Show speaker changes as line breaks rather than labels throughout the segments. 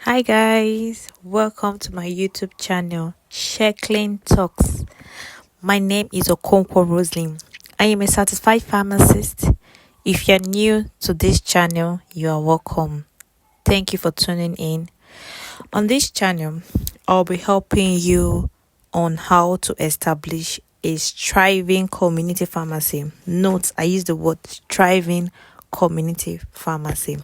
Hi guys, welcome to my YouTube channel, Sheklin Talks. My name is Okonkwo Roslyn. I am a certified pharmacist. If you're new to this channel, you are welcome. Thank you for tuning in. On this channel, I'll be helping you on how to establish a thriving community pharmacy. Note, I use the word thriving community pharmacy.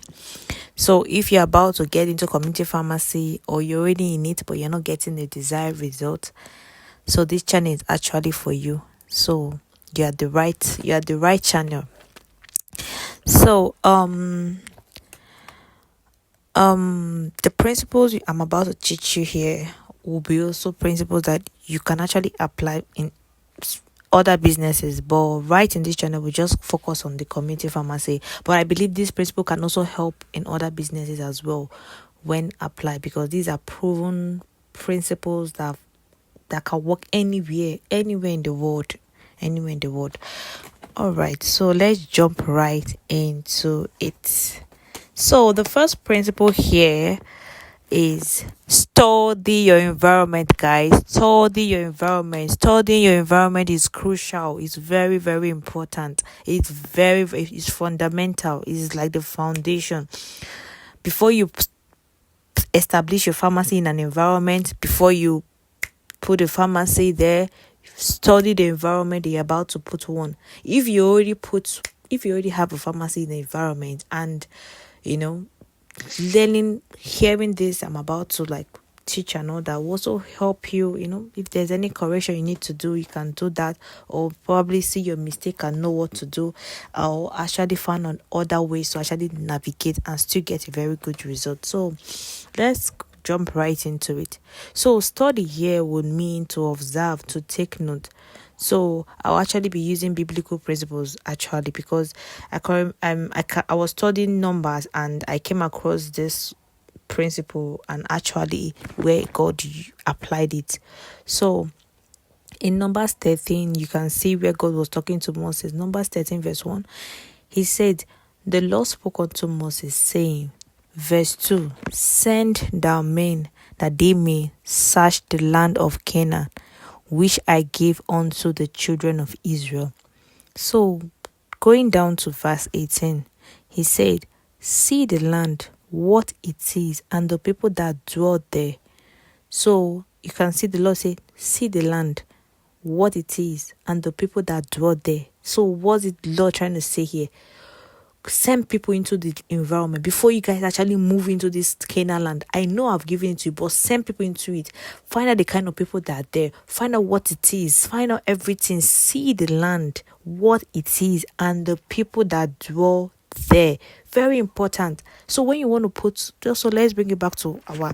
So if you're about to get into community pharmacy or you're already in it but you're not getting the desired result, so this channel is actually for you. So you're the right channel. So the principles I'm about to teach you here will be also principles that you can actually apply in other businesses, but right in this channel we just focus on the community pharmacy. But I believe this principle can also help in other businesses as well when applied, because these are proven principles that can work anywhere in the world. All right, so let's jump right into it. So the first principle here is study your environment, guys. Studying your environment is crucial. It's very, very important. It's fundamental. It's like the foundation. Before you establish your pharmacy in an environment, before you put a pharmacy there, study the environment you're about to put one. If you already have a pharmacy in the environment, and hearing this I'm about to teach and all that will also help you. If there's any correction you need to do, you can do that, or probably see your mistake and know what to do, or actually find on other ways to actually navigate and still get a very good result. So let's jump right into it. So study here would mean to observe, to take note. So I'll actually be using biblical principles actually, because I was studying numbers and I came across this principle and actually where God applied it. So in Numbers 13, you can see where God was talking to Moses. Numbers 13 verse 1, he said, the Lord spoke unto Moses, saying, verse 2, send down men that they may search the land of Canaan, which I gave unto the children of Israel. So going down to verse 18, he said, see the land, what it is, and the people that dwell there. So you can see the Lord say, see the land, what it is, and the people that dwell there. So what's the Lord trying to say here? Send people into the environment before you guys actually move into this Canaan land. I know I've given it to you, but send people into it. Find out the kind of people that are there. Find out what it is. Find out everything. See the land, what it is, and the people that dwell there. Very important. So when you want to let's bring it back to our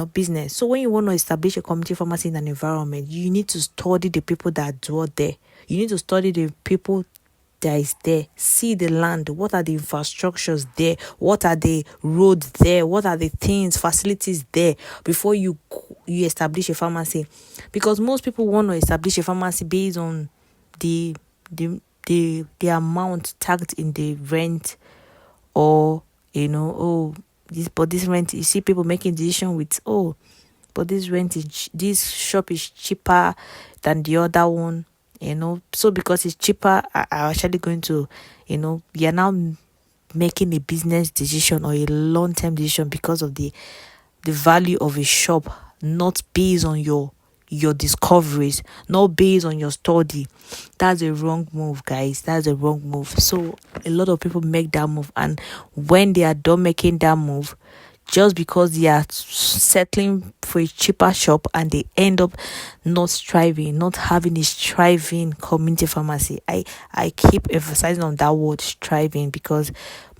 business. So when you want to establish a community pharmacy in an environment, you need to study the people that dwell there. You need to study the people that is there. See the land. What are the infrastructures there? What are the roads there? What are the facilities there before you establish a pharmacy? Because most people want to establish a pharmacy based on the amount tagged in the rent, or this rent. You see people making decision with, but this shop is cheaper than the other one. So because it's cheaper, I'm actually going to, you're now making a business decision or a long-term decision because of the value of a shop, not based on your discoveries, not based on your study. That's a wrong move, guys. That's a wrong move. So a lot of people make that move, and when they are done making that move, just because they are settling for a cheaper shop, and they end up not having a striving community pharmacy. I keep emphasizing on that word striving, because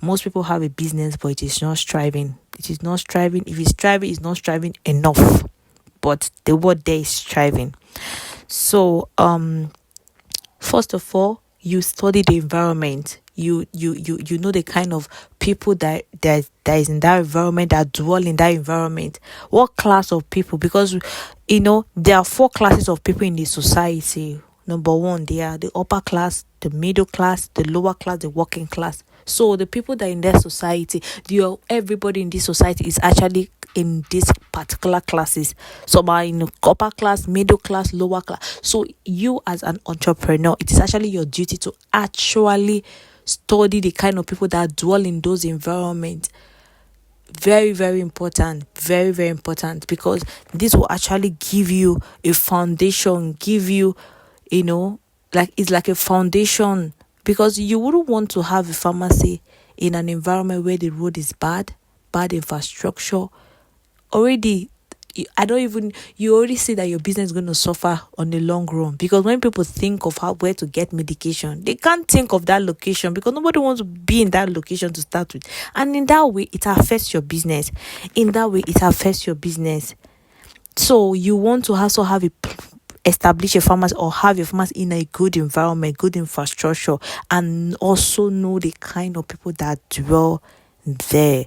most people have a business but it is not striving. It is not striving. If it's striving, it's not striving enough. But the word there is striving. So first of all, you study the environment. You know the kind of people that is in that environment, that dwell in that environment. What class of people? Because there are 4 classes of people in the society. Number 1, they are the upper class, the middle class, the lower class, the working class. So the people that in that society, everybody in this society is actually in these particular classes. Some are in upper class, middle class, lower class. So you as an entrepreneur, it is actually your duty to actually study the kind of people that dwell in those environments. Very, very important. Very, very important, because this will actually give you a foundation, give you, like it's like a foundation, because you wouldn't want to have a pharmacy in an environment where the road is bad infrastructure. Already, you already see that your business is going to suffer on the long run, because when people think of where to get medication, they can't think of that location, because nobody wants to be in that location to start with, and in that way it affects your business. So you want to also establish a pharmacy, or have a pharmacy in a good environment, good infrastructure, and also know the kind of people that dwell there,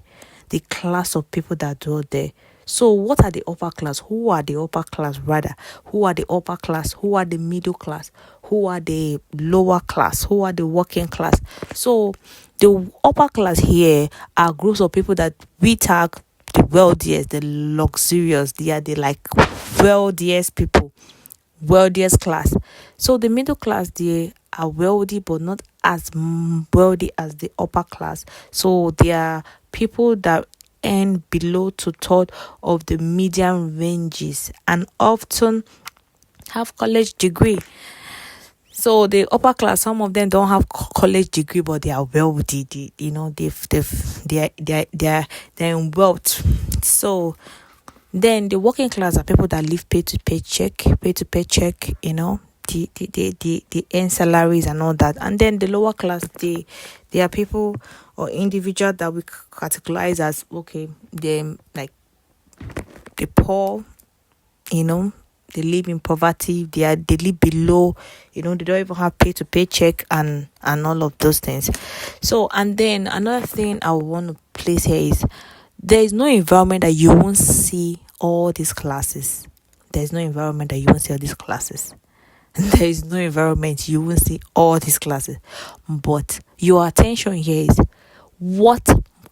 the class of people that dwell there. So what are the upper class? Who are the upper class rather? Who are the upper class? Who are the middle class? Who are the lower class? Who are the working class? So the upper class here are groups of people that we tag the wealthiest, the luxurious. They are the like wealthiest people, wealthiest class. So the middle class, they are wealthy but not as wealthy as the upper class. So they are people that earn below two-thirds of the median ranges and often have college degree. So the upper class, some of them don't have college degree, but they are wealthy. They're in wealth. So then the working class are people that live pay to paycheck, the earn salaries and all that. And then the lower class, they are people or individual that we categorize as they like the poor, they live in poverty, they live below, they don't even have pay to paycheck and all of those things. So, and then another thing I want to place here is there is no environment that you won't see all these classes. There is no environment that you won't see all these classes. There is no environment you won't see all these classes. But your attention here is what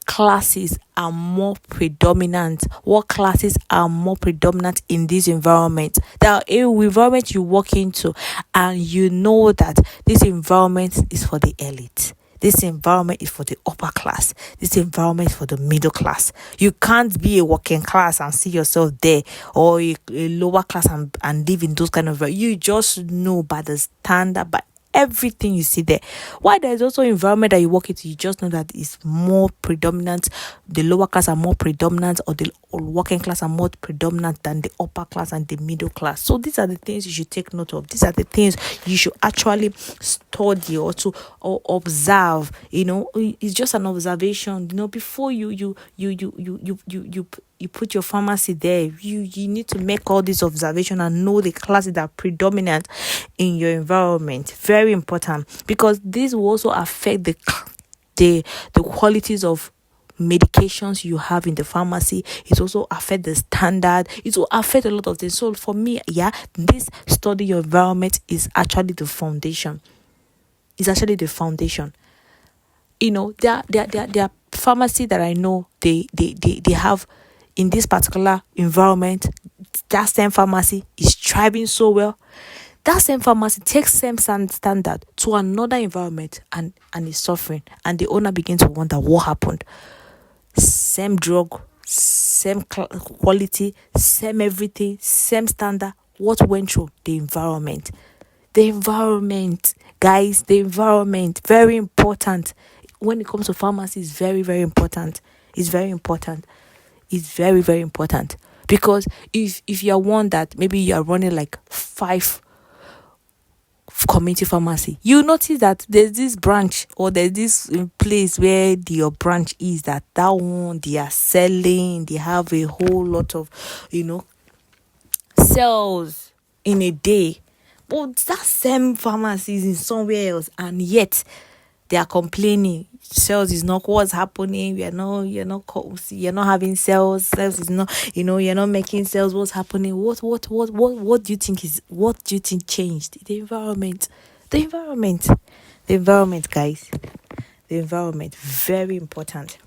classes are more predominant. What classes are more predominant in this environment? There are environment you walk into and you know that this environment is for the elite. This environment is for the upper class. This environment is for the middle class. You can't be a working class and see yourself there, or a lower class and live in those kind of. You just know by the standard, by everything you see there. Why there's also environment that you walk into, you just know that it's more predominant. The lower class are more predominant, or the working class are more predominant than the upper class and the middle class. So these are the things you should take note of. These are the things you should actually study or observe. It's just an observation. Before you put your pharmacy there, you need to make all these observations and know the classes that are predominant in your environment. Very important, because this will also affect the qualities of medications you have in the pharmacy. It also affect the standard. It will affect a lot of things. So for me, this study your environment is actually the foundation. It's actually the foundation. There are pharmacy that I know they have in this particular environment. That same pharmacy is thriving so well. That same pharmacy takes same standard to another environment and is suffering, and the owner begins to wonder what happened. Same drug, same quality, same everything, same standard. What went through? The environment. The environment, guys, the environment, very important. When it comes to pharmacy, it's very, very important. It's very important. It's very, very important. Because if you're one that maybe you're running like 5 community pharmacy, you notice that there's this branch, or there's this place where your branch is, that one they are selling, they have a whole lot of sales in a day. But that same pharmacy is in somewhere else, and yet they are complaining sales is not what's happening. You're not having sales. Sales is not, you're not making sales. What's happening? What do you think changed? The environment, guys. the environment, very important.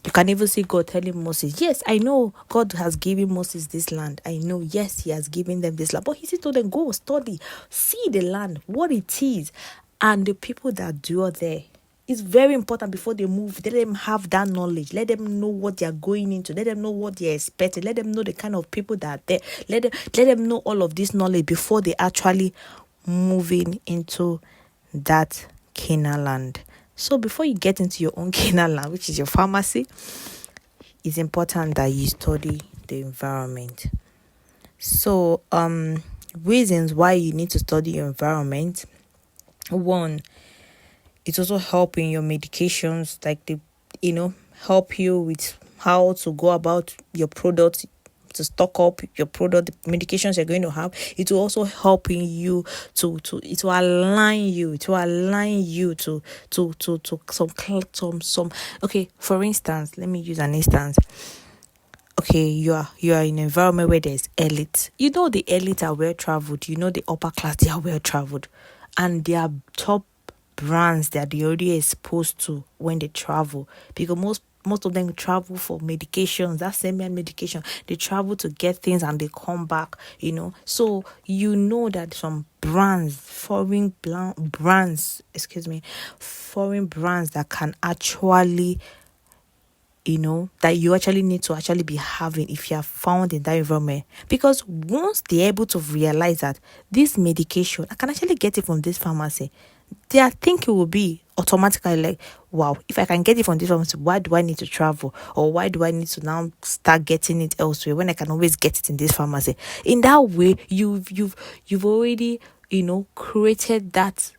You can even see God telling Moses, yes, I know God has given Moses this land. I know, yes, he has given them this land. But he still told them, go study, see the land, what it is, and the people that dwell there. It's very important before they move. Let them have that knowledge. Let them know what they are going into. Let them know what they are expecting. Let them know the kind of people that are there. Let them know all of this knowledge before they actually moving into that Canaan land. So before you get into your own Canaan land, which is your pharmacy, it's important that you study the environment. So reasons why you need to study your environment. One, it's also helping your medications, like help you with how to go about your product, to stock up your product, the medications you're going to have. It will also helping you to align you to some. Okay, for instance, let me use an instance. Okay, you are in an environment where there's elite. You know the elite are well traveled. You know the upper class, they are well traveled, and they are top brands that they already exposed to when they travel, because most of them travel for medications, that same medication. They travel to get things and they come back, So that some brands, foreign brands that can actually, that you actually need to actually be having if you are found in that environment. Because once they're able to realize that this medication, I can actually get it from this pharmacy, their thinking will be automatically like, wow, if I can get it from this pharmacy, why do I need to travel? Or why do I need to now start getting it elsewhere when I can always get it in this pharmacy? In that way, you've already, created that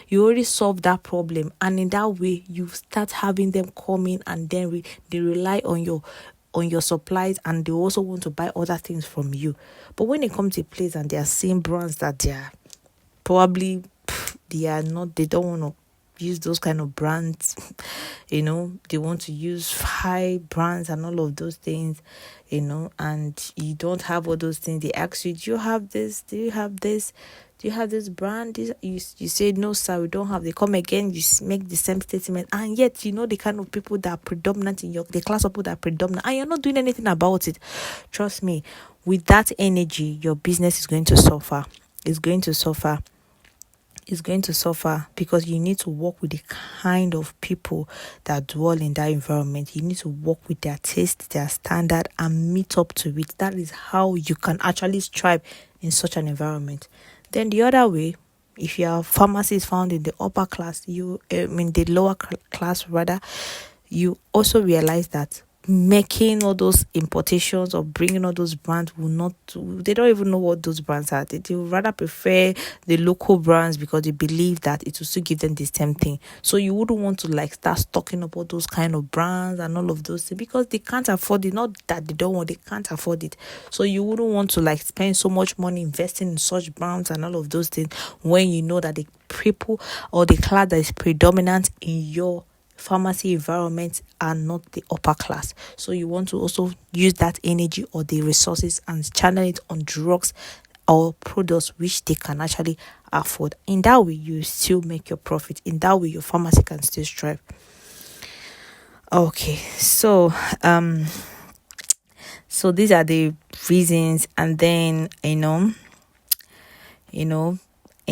you already solved that problem, and in that way you start having them come in, and then they rely on your supplies, and they also want to buy other things from you. But when it comes to a place and they are seeing brands that they are probably they don't want to use those kind of brands, they want to use high brands and all of those things, and you don't have all those things. They ask you, do you have this brand? You say, no sir, we don't have. They come again, you make the same statement, and yet the kind of people that are predominant in the class of people that are predominant, and you're not doing anything about it. Trust me, with that energy, your business is going to suffer. It's going to suffer because you need to work with the kind of people that dwell in that environment. You need to work with their taste, their standard, and meet up to it. That is how you can actually strive in such an environment. Then the other way, if your pharmacy is found in the upper class, the lower class rather, you also realize that making all those importations or bringing all those brands they don't even know what those brands are. They would rather prefer the local brands because they believe that it will still give them the same thing. So you wouldn't want to start stocking up all those kind of brands and all of those things because they can't afford it. Not that they don't want, they can't afford it. So you wouldn't want to spend so much money investing in such brands and all of those things when you know that the people or the class that is predominant in your pharmacy environment are not the upper class. So you want to also use that energy or the resources and channel it on drugs or products which they can actually afford. In that way, you still make your profit. In that way, your pharmacy can still strive. Okay, so these are the reasons, and then in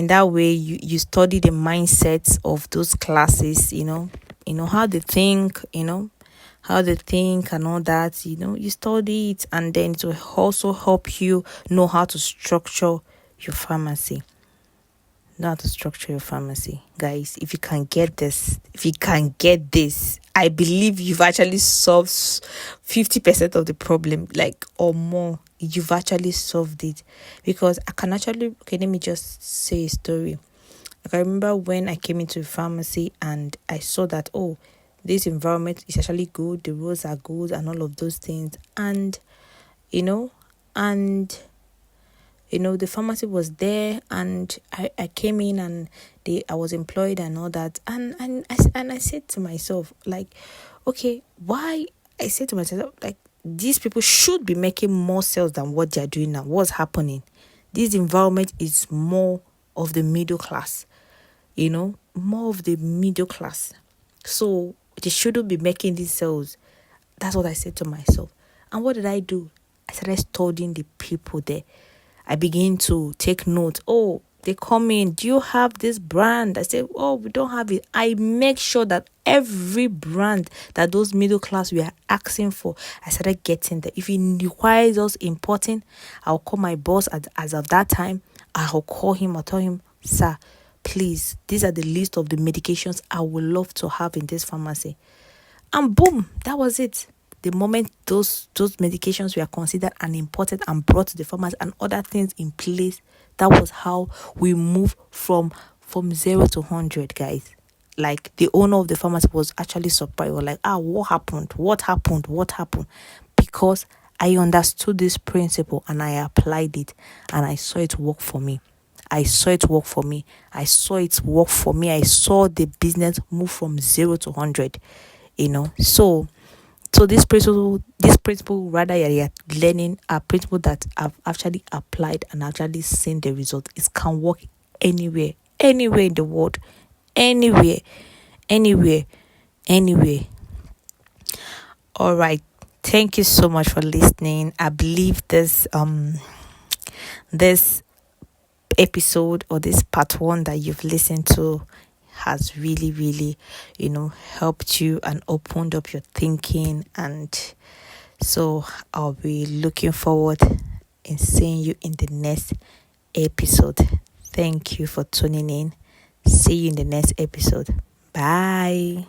that way you study the mindsets of those classes, how they think, how they think and all that, you study it, and then it will also help you know how to structure your pharmacy. Guys. If you can get this, I believe you've actually solved 50% of the problem, or more. You've actually solved it, because I can actually, let me just say a story. I remember when I came into a pharmacy and I saw that, this environment is actually good, the roads are good and all of those things. And, the pharmacy was there, and I came in and I was employed and all that. And I said to myself, okay, why? I said to myself, these people should be making more sales than what they're doing now. What's happening? This environment is more of the middle class, more of the middle class. So they shouldn't be making these sales. That's what I said to myself. And what did I do? I started studying the people there. I began to take notes. Oh, they come in. Do you have this brand? I say, oh, we don't have it. I make sure that every brand that those middle class we are asking for, I started getting there. If it requires us importing, I'll call my boss as of that time. I'll call him. I'll tell him, sir, please, these are the list of the medications I would love to have in this pharmacy. And boom, that was it. The moment those medications were considered and imported and brought to the farmers and other things in place, that was how we moved from 0 to 100, guys. Like, the owner of the pharmacy was actually surprised. We're like, what happened? What happened? What happened? Because I understood this principle and I applied it and I saw it work for me. I saw it work for me. I saw it work for me. I saw the business move from 0 to 100. So this principle rather you're learning a principle that I've actually applied and actually seen the result. It can work anywhere in the world, anywhere. All right, thank you so much for listening. I believe this episode or this part 1 that you've listened to has really, really, helped you and opened up your thinking. And so I'll be looking forward in seeing you in the next episode. Thank you for tuning in. See you in the next episode. Bye.